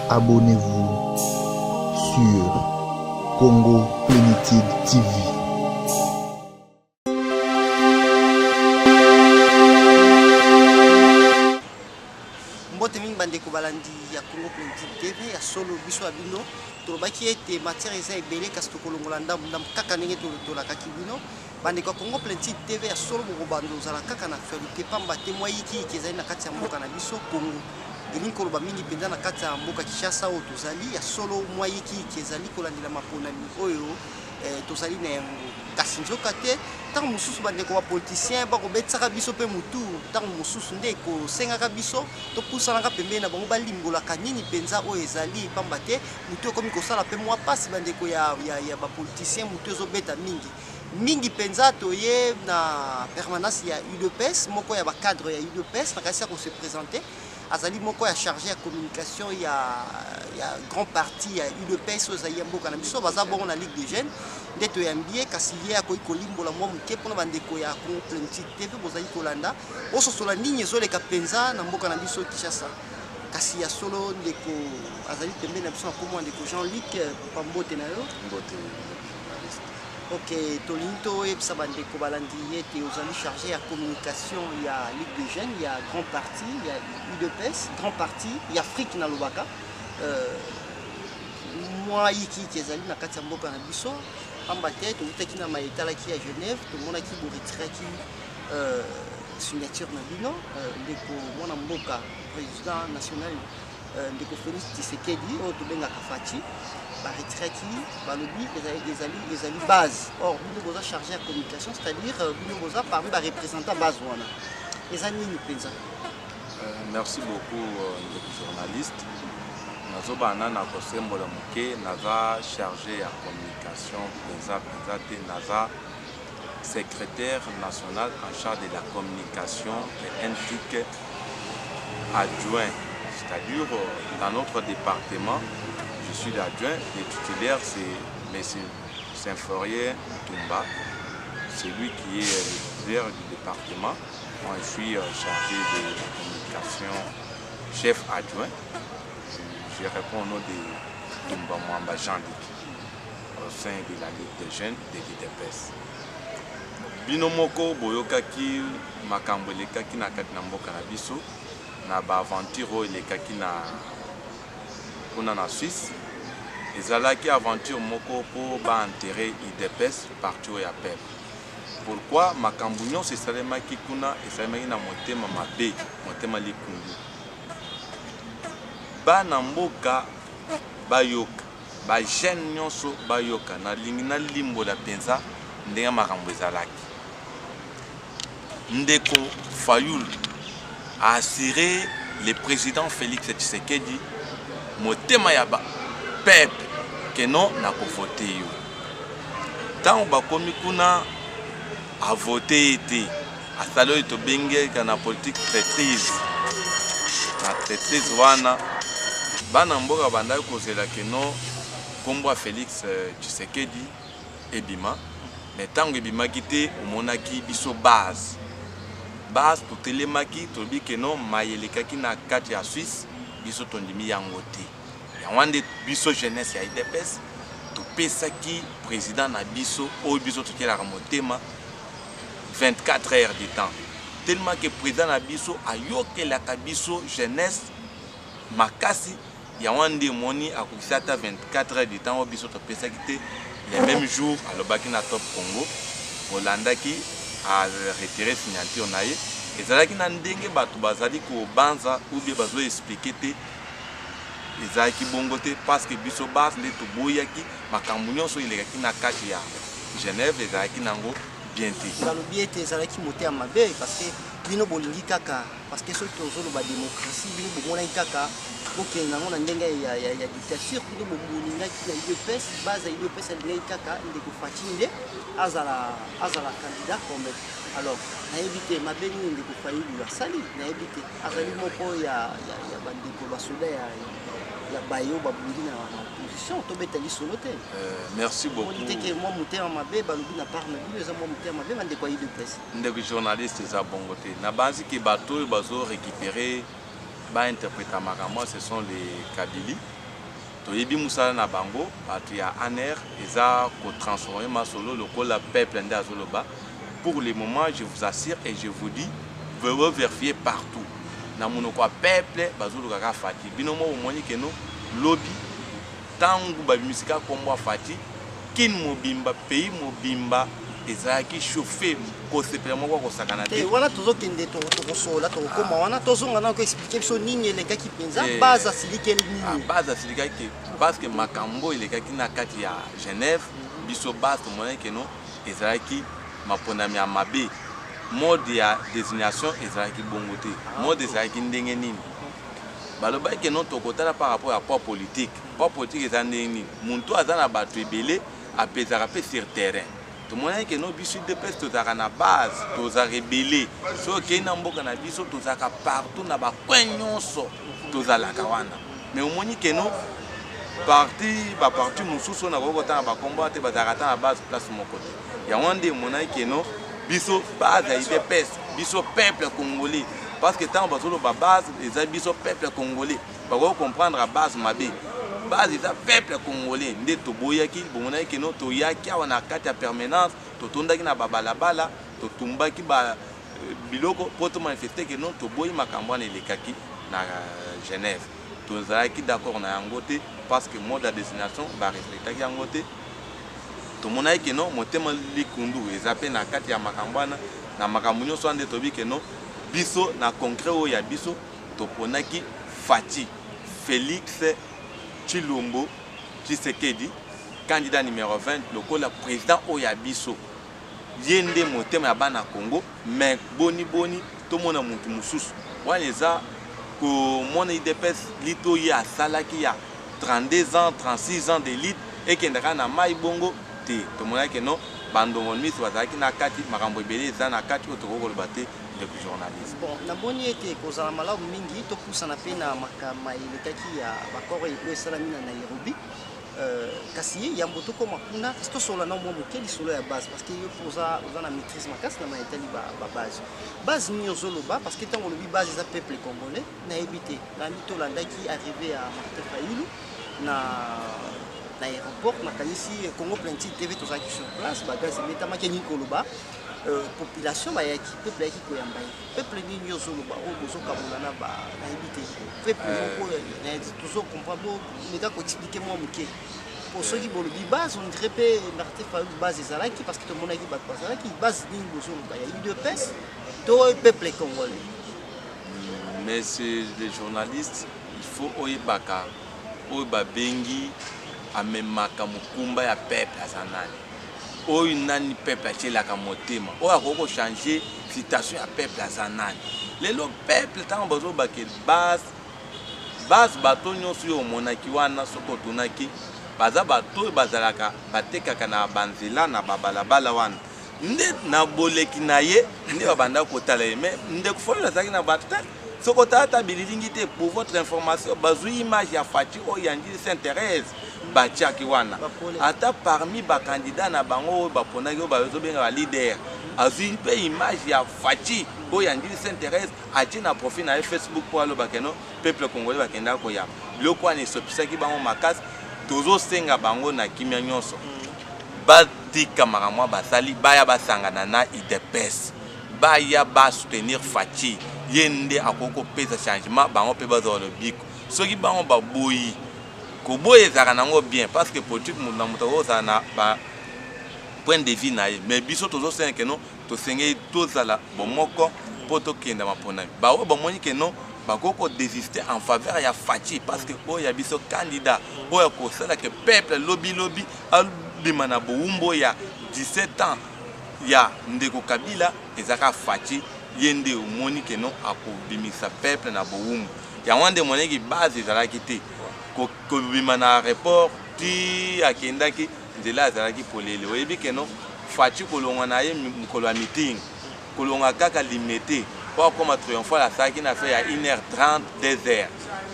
abonnez-vous sur Congo Plénitude TV. Mbote mingi bandeko balandi ya Congo Plénitude TV ya solo biso ya bino tolobaki ete matière eza ebele kasi tokolongola ndambu kaka ndenge tolakaki bino bandeko ya Congo Plénitude TV ya solo bokobanda ozala kaka na actualité pamba te mwa yiki ezali na kati ya mboka na biso Congo elingi koloba mingi mpenza na kati ya mboka Kinshasa oyo tozali ya solo mwa yiki ezali kolandela maponami oyo tozali na yango kasi nzoka te ntango mosusu bandeko bapoliticien bakobetsaka biso mpe mutu ntango mosusu nde ekosengaka biso topusanaka pembeni na bango balimbolaka nini mpenza oyo ezali pamba te mutu ekomi kosala mpe mwa pasi bandeko ya bapoliticien mutu ezobeta mingi mpenza toye na permanence ya UDPS moko ya bacadre ya UDPS nakasi ya kose présenter azali moko ya chargé ya communication ya grand parti ya UDPS ozali ya mboka na biso baza bongo na Ligue des Jeunes nde toyambie kasi ye akoki kolimbola mwa moke mpona bandeko ya Congo Plénitude TV bozali kolanda ososola nini ezoleka mpenza na mboka na biso Kinshasa kasi ya solo ndeko azali pembeni na biso na kombo ndeko Jean-Luc pambote na yo mbote. Ok, tolinto yebisa bandeko balandi ete ozali chargé ya communication ya Ligue des Jeunes, ya grand parti, ya UDPS, grand parti, ya Afrique na lobaka. Moi yiki ezali na kati ya mboka na biso, pamba te tokutaki na maetalaki ya Genève, tomonaki boretiraki signature na bino, ndeko mwana mboka président national ndeko Félix Tshisekedi oyo tobengaka Faci. Baretiraki balobi ezali base or bino boza chargé ya communication c'est-à-dire bino boza parmi barepresentant base wana eza nini mpenza. Merci beaucoup ndeko journaliste nazobana na kosembola moke naza chargé ya communication mpenza te naza secrétaire national en charge de la communication et NTIC adjoint, c'est-à-dire dans notre département. Je suis l'adjoint, le titulaire c'est M. Symphorien Tumba, c'est lui qui est le titulaire du département. Moi je suis chargé de communication, chef adjoint. Je réponds au nom de Tumba Mwamba Jean-Luc au sein de la Ligue des Jeunes de l'UDPS. Binomoko boyokaki makambo elekaki na kati na mboka na biso na ba aventure oyo elekaki na kuna na Suisse. Ezalaki aventure moko pour ba enterrer UDPS parti oyo ya peuple. Pourquoi makambo nyonso esalemaki kuna esalemaki na motema mabe motema likundu. Bana mboka bayoka ba jeune nyonso bayoka na lingi na limbola penza ndenge makambo ezalaki. Ndeko Fayulu a assuré le président Félix Tshisekedi motema ya ba peuple que non na ko voter yo. Tant bakomi kuna a voter été a salo to benge kana politique traîtrise. Na traîtrise wana bana mboka bandaki kozela que non kombo Félix Tshisekedi ebima mais tango ebimaki te omonaki biso base totelemaki tobi que non mayelekaki na kati ya Suisse biso tondimi yango te yawande biso jeunesse ya UDPS topesaki président na biso oyo biso tokelaka motema 24 heures de temps tellement que président na biso ayokelaka biso jeunesse makasi yawande moni akokisa ata 24 heures de temps oyo biso topesaki te les mêmes jours alobaki na Top Congo olandaki a retiré signature na ye ezalaki na ndenge bato bazali kobanza ou bien bazo expliquer te ezalaki bongo te parce que biso base nde toboyaki makambo nyonso elekaki na kati ya Genève ezalaki nango bien te balobi ete ezalaki motema mabe parce que bino bolingi kaka parce que soki tozoloba démocratie bino bomonaki kaka okende nango na ndenge ya dictature bino bomolingaki na UDPS base ya UDPS alingaki kaka ndeko Faci nde azala candidat comme alors nayebi te mabe nini ndeko Fayulu asali nayebi te azali moko ya bandeko basoda ya bayo babundi na opposition tobetali solo te. Merci beaucoup. On dit que moi motema mabe balobi na part na bino eza moi motema mabe bandeko ya UDPS ndeko journaliste eza bongo te na banzi ke bato bazo récupérer ba interpréter makambo ce sont les Kabylie toyebi musala na bango bato ya ANR eza kotransformer masolo lokola peuple nde azoloba. Pour le moment, je vous assure et je vous dis, vous vérifier partout. Na monoko peuple bazulu kaka fati. Binomo omoni keno lobby tangu ba musika kombo fati kin mobimba pays mobimba ezaki chauffer ko sepela moko ko sakana te. Wana tozokende to sola to koma wana tozonga na ko expliquer biso nini elekaki penza base asilikeli nini. Base asilikaki parce que makambo elekaki na kati ya Genève biso base mona keno ezaki maponami ya mabe. Mode ya désignation ezalaki bongo te. Mode ezalaki ndenge nini. Baloba ke non tokotala par rapport à poids politique. Poids politique eza ndenge nini. Muntu aza na bato ebele apezaka pe sur terrain. Tomona ke non biso de peste tozaka na base, toza rebelle. So ke na mboka na biso tozaka partout na ba coin nyonso tozalaka wana. Mais omoni ke non parti mususu na kokota na ba combat te bazaka na base place moko te. Ya wande mona ke non biso base ide peste biso peuple congolais parce que tant bazolo ba base les biso peuple congolais ba ko comprendre à base mabe base eza peuple congolais nde to boyaki bomona ke no to yaki wana kati ya permanence to tondaki na babalabala to tumbaki ba biloko poto manifester ke no to boyi makambo na elekaki na Genève to zaki d'accord na yango te parce que mode de destination ba respectaki yango te. To mona ke no motema likundu ezape na kati ya makambwana na makambo nyonso ande tobi ke no biso na concret o ya biso to ponaki Fati Félix Tshilombo Tshisekedi candidat numéro 20 lokola président o ya biso yende motema ya bana Congo mais boni to mona muntu mususu wana eza ko mona IDPS lito ya salaki ya 32 ans 36 ans d'élite et kendaka na mai bongo to mona ke no bandongo miso bazaki na kati makambo ebele eza na kati otoko koloba te depuis journaliste. Bon namoni ete kozala malamu mingi topusana pe na makama elekaki ya bakoro esalami na Nairobi kasi yambo tokoma kuna tosola na mwa moke lisolo ya base parce que yo poza na maîtrise makasi na maetali base nini ozoloba parce que ntango olobi base eza peuple congolais nayebi te nani tolandaki arrivé à Martin Fayulu na l'aéroport nakanisi Congo Plenty TV tozalaki sur place bagaze emetamaki nini koloba population bayaki peuple yaki koyamba peuple nini ozoloba oyo bozokabola na nayebi te peuple moko tozokomprendre meka koexplike mwa moke po soki bolobi base on dirait mpe Martin Fayulu base ezalaki parce que tomonaki bato bazalaki base nini bozoloba ya UDPS to peuple congolais. Monsieur les journalistes, il faut oyebaka oyo babengi amemaka mukumba ya peuple azanani oyo nani peuple atielaka motema oyo akoko changer citation ya peuple azanani lelo peuple ntango bazobake base bato nyonso oyo omonaki wana soko otunaki baza bato oyo bazalaka batekaka na banzela na babalabala wana nde na boleki na ye nde babanda kotala ye mais nde kufolo azalaki na bato te soko tata bililingi te pour votre information bazwi image ya Fati oyo yandili Sainte-Thérèse batiaki wana ata parmi bakandida na bango oyo baponaki oyo bazobenga ba leader azwi mpe image ya Fati oyo yandili Sainte-Thérèse atie na profil na Facebook po alobaka no peuple congolais bakendaka koyamba biloko wana esopisaki bango makasi tozosenga bango na kimia nyonso batika makamwa basali baya basangana na IDPS baya basoutenir Fati yende akoko pesa changement bango pe bazolo biko soki bango baboyi koboye ezaka nango bien parce que politique na moto oza na ba point de vue na ye mais biso tozosenga ke no tosenge tozala bomoko po tokenda maponami baoyo bamoni ke no bakoko désister en faveur ya Fati parce que oyo ya biso candidat oyo akosala ke peuple lobi alobima na bowumbo ya 17 ans ya ndeko Kabila ezaka Fati yende omoni ke no akobimisa peuple na bowumbo ya wande moneki base ezalaki te kobima na aéroport ti akendaki nzela azalaki polele oyebi ke no Fati kolongwa na ye mokolo ya meeting kolonga kaka limité po akoma triomphal asalaki na fe ya 1h30 2h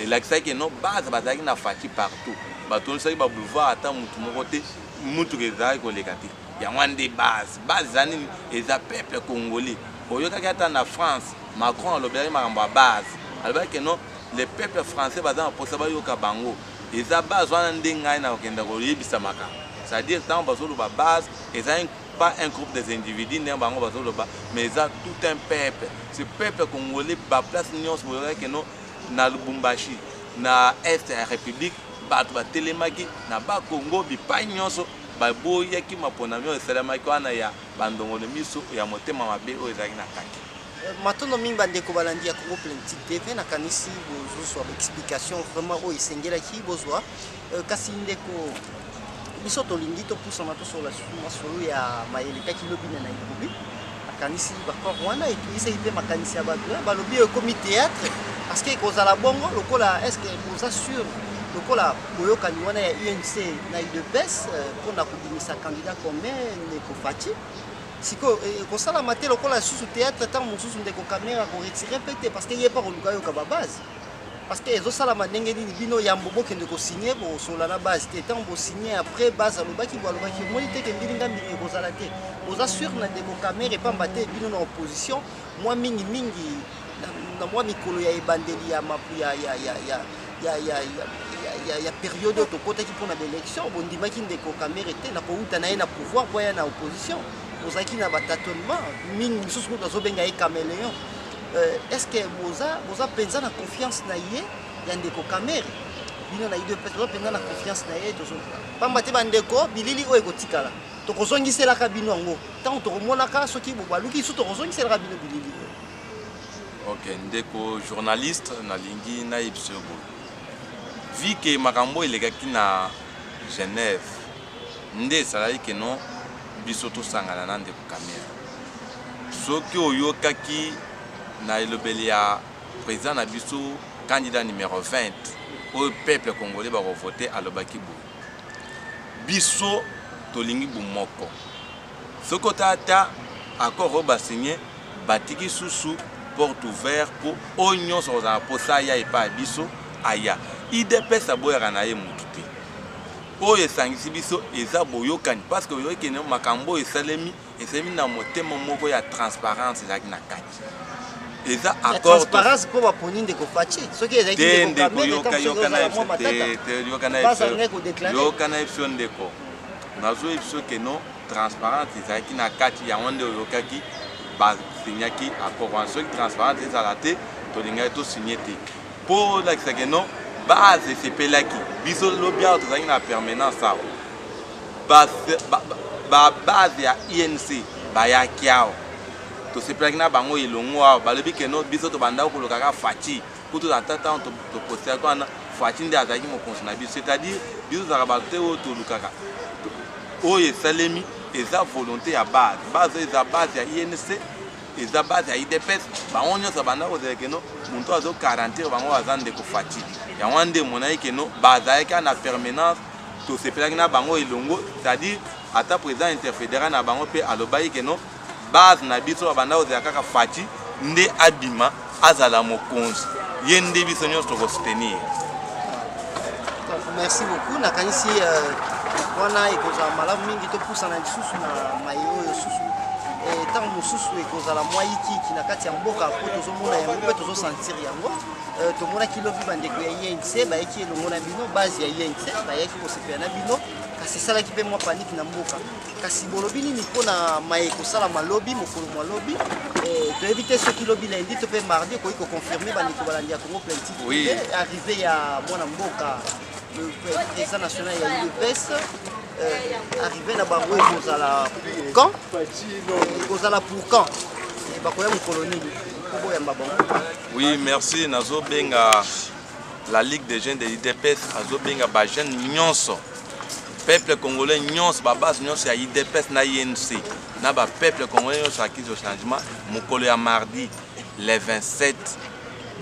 elakisaki ke no base bazalaki na Fati partout batonisaki baboulevard ata mutu moko te mutuka ezalaki koleka te yango nde base eza nini eza peuple congolais oyokaki ata na France Macron alobelaki makambo ya base alobaki ke no les peuples français baza na posa bayoka bango eza base wana nde ngai na kokenda koyebisa makambo. C'est-à-dire tant bazoloba base eza pas un groupe des individus nde bango bazoloba, mais eza tout un peuple. Ce peuple congolais ba place nyonso boyoka keno na Lubumbashi na est ya République bato batelemaki na ba Congo bipai nyonso baboyaki maponami oyo esalemaki wana ya bandongolo miso ya motema mabe oyo ezalaki na kati. Matondo mingi bandeko balandi ya Congo Plenty TV nakanisi bozozwa explication vraiment oyo esengelaki bozwa kasi ndeko biso tolingi topusana tosola masolo ya mayele kaki lobi na Nairobi nakanisi bakor wana etuisaki mpe makanisi ya bato balobi ekomi théâtre parce que ekozala bongo lokola est ce que boza sûr lokola boyokani wana ya UNC na UDPS mpona kobimisa candidat commun ndeko Faci siko kosalama te lokola susu théâtre ntango mosusu ndeko Kamera koretire mpe te parce que ye mpa koluka yoka babase parce que ezosalama ndenge nini bino yambo bokende kosigne bosola na base te ntango bosigne après base alobaki boalobaki omoni te ke mbili ngambili ekozala te boza sûr na ndeko Kamera epamba te bino na opposition mwa mingimingi na mwa mikolo ya ebandeli ya période oyo tokotaki mpona baélection bondimaki ndeko Kamera te na kouta na ye na pouvoir po ya na opposition ozalaki na batâtonnement mingi misusu kutu azobenga ye caméléon est-ce que boza mpenza na confiance na ye ya ndeko Kamera bino na UDPS boza mpenza na confiance na ye pamba te bandeko bilili oyo ekotikala tokozongiselaka bino yango ntango tokomonaka soki baluki so tokozongiselaka bino bilili oyo. Ok, ndeko journaliste nalingi nayebisa yo boye vi ke makambo elekaki na Genève nde esalaki keno biso tosangana na ndeko Kamera soki oyokaki na elobeli ya président na biso candidat numéro 20 oyo peuple congolais bakovote alobaki boye biso tolingi bomoko soki otata accord oyo basigné batiki susu porte ouvert pour oyo nyonso kozala mposa aya epai ya biso aya UDPS aboyaka na ye motu te oyo esangisi biso eza boyokani parce que oyoki kene makambo oyo esalemi na motema moko ya transparence ezalaki na kati eza accord transparence mpo baponi ndeko Faci soki ezalaki ndeko yoka na biso ndeko nazoyebi biso keno transparence ezalaki na kati yango nde oyokaki basignaki accord wana soki transparence ezala te tolingaki tosigne te mpo olakisa keno base esepelaki biso lobi awa tozalaki na permanence awa babase ya INC bayaki awa tosepelaki na bango elongo awa balobi keno biso tobandaki kolokaka Faci kutu na tata topostiaki wana Faci nde azalaki mokonzi na biso c'est-à-dire biso tozalaka bato te oyo tolukaka oyo esalemi eza volonté ya base oyo eza base ya INC eza base ya UDPS bango nyonso bandaki kozala keno moto azogarantir bango baza ndeko Faci yango nde monaki keno bazalaki na permanence tosepelaki na bango elongo c'est-à-dire ata président interfédéral na bango mpe alobaki keno base na biso babanda kozala kaka Faci nde abima azala mokonzi ye nde biso nyonso tokosoutenir. Merci beaucoup nakanisi wana ekozala malamu mingi topusana lisusu na maye oyo susu ntango mosusu ekozala mwa yikiki na kati ya mboka po tozomona yango mpe tozosentir yango tomonaki lobi bandeko ya INC bayaki elongo na bino base ya INC bayaki kosepela na bino kasi esalaki mpe mwa panike na mboka kasi bolobi nini mpona maye ekosala malobi mokolo mwa lobi toyebi te soki lobi lundi to mpe mardi ekoki koconfirme bandeko balandi ya Congo Plenty arrivé ya mwana mboka le président national ya UDPS arrivé na bango ekozala pour quand bakoya mokolo nini koboyamba bango. Oui, merci. Nazobenga la Ligue des jeunes de l'UDPS, nazobenga ba jeunes nyonso peuple congolais nyonso ba base nyonso ya UDPS na INC na ba peuple congolais nyonso akisi au changement mokolo ya mardi le 27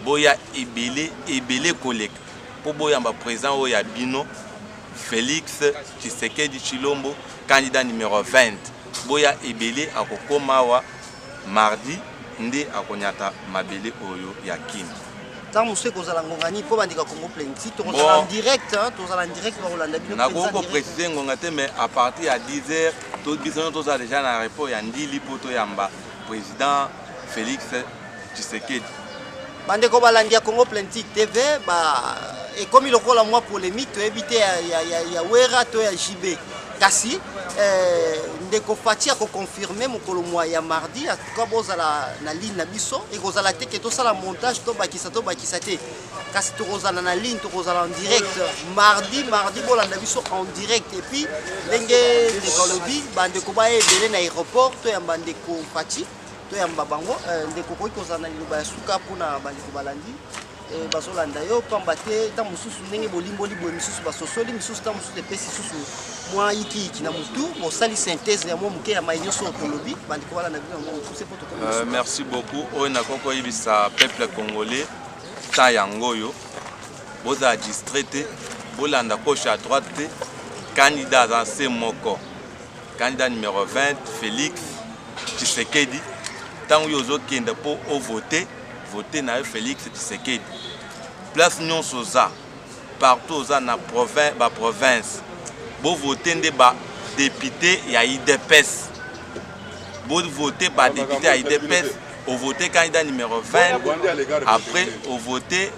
boya ebele koleka po boyamba président oyo ya bino Félix Tshisekedi Tshilombo candidat numéro 20 boya ebele akokoma wa mardi nde akonyata mabele oyo ya kini tant mosusu ekozala ngongani mpo bandika Congo Plenty tozala en direct bakolanda bino nakoko préciser ngonga te mais à partir ya 10h biso tozala déjà na aéroport ya Ndili mpo toyamba président Félix Tshisekedi bandeko balandi ya Congo Plenty TV et comme il a moi polémique to éviter ya wera to ya JB kasi ndeko Fati a confirmé mokolo mwa ya mardi ka bozala na ligne na biso et kozala te ke to sala montage to bakisa te kasi to kozala na ligne to kozala en direct mardi bolanda biso en direct et puis ndenge ndeko lobi bandeko ba ebele na aéroport to ya bandeko Fati to ya mbabango ndeko koki kozala na liloba ya suka mpona bandeko balandi bazolanda yo pamba te ta mosusu ndenge bolimboli boye misusu basosoli misusu ta mosusu epesi susu mwa iki na mutu bosali synthèse ya mwa moke ya mai nyonso okolobi bandeko balanda bino yango mokuse po tokolo. Merci beaucoup oyo nakoko oyebisa peuple congolais ta yango oyo bozala distrait te bolanda gauche à droite te candidat aza se moko candidat numéro 20 Félix Tshisekedi ntango oyo ozokende mpo ovote voter na Félix Tshisekedi place nyonso oza partout oza na province bo voter nde ba député ya IDPS bo voter ba député ya IDPS au voter candidat numéro 20 après au voter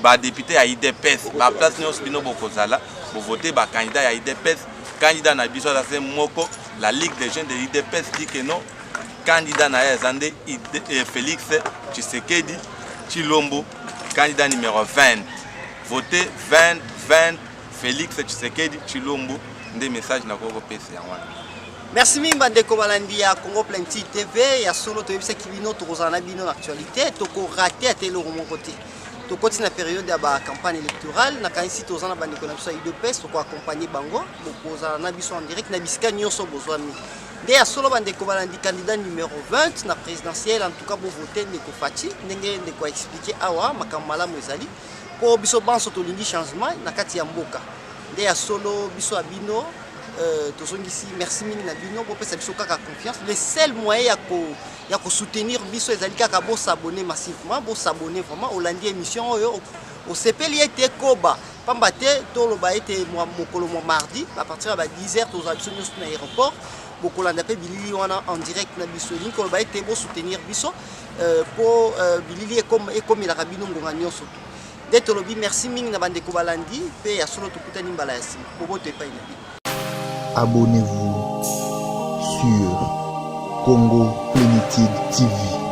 ba député ya IDPS ba place nyonso bino bokozala bo voter ba candidat ya IDPS candidat na biso za moko la Ligue des jeunes de l'IDPS dit que non candidat na Zande Félix Tshisekedi Chilombo, candidat numéro 20. Votez 20 Félix Tshisekedi Chilombo. Des messages na Congo PC. Merci mimba ndeko balandi ya Congo Plenty TV ya solo to yebisa kibino to kozana bino actualité to ko rater à telo mon côté. To koti na période ya ba campagne électorale na kanisi to zana bandeko na biso IDPS to ko accompagner bango bokozana na biso en direct na bisika nyonso bozwami. Dès à solo bandeko balandi candidat numéro 20 na présidentielle en tout cas pour voter ndeko Fati ndenge ndeko expliquer awa makamala mwezali po biso banso to lingi changement na kati ya mboka. Dès à solo biso abino tozongisi merci mingi na bino pour pesa biso kaka confiance le seul moyen ya ko soutenir biso ezali kaka bo s'abonner massivement bo s'abonner vraiment au lundi émission oyo au sepeli ete koba pamba te to lo ba ete mokolo mo mardi à partir de 10h to za biso nyonso na aéroport bokolanda pe bilili wana en direct na biso link ko ba ete bo soutenir biso po bilili comme la rabino ngonga nyonso de to lobi merci mingi na bande ko balandi pe ya solo to kutani mbala ya sima bobo te pa ina. Abonnez-vous sur Congo Plenitude TV.